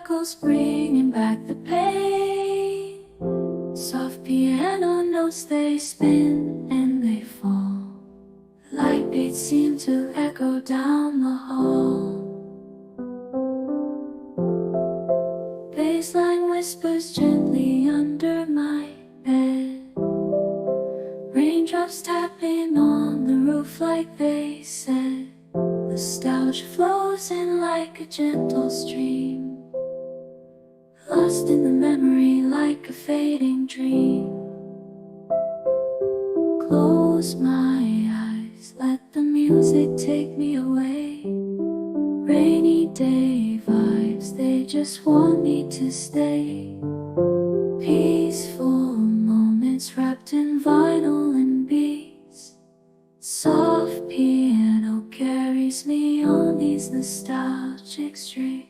crackles, bringing back the pain. Soft piano notes, they spin and they fall, like beats seem to echo down the hall. Bassline whispers gently under my bed. Raindrops tapping on the roof like they said. Nostalgia flows in like a gentle stream, lost in the memory like a fading dream. Close my eyes, let the music take me away. Rainy day vibes, they just want me to stay. Peaceful moments wrapped in vinyl and beats. Soft piano carries me on these nostalgic streets.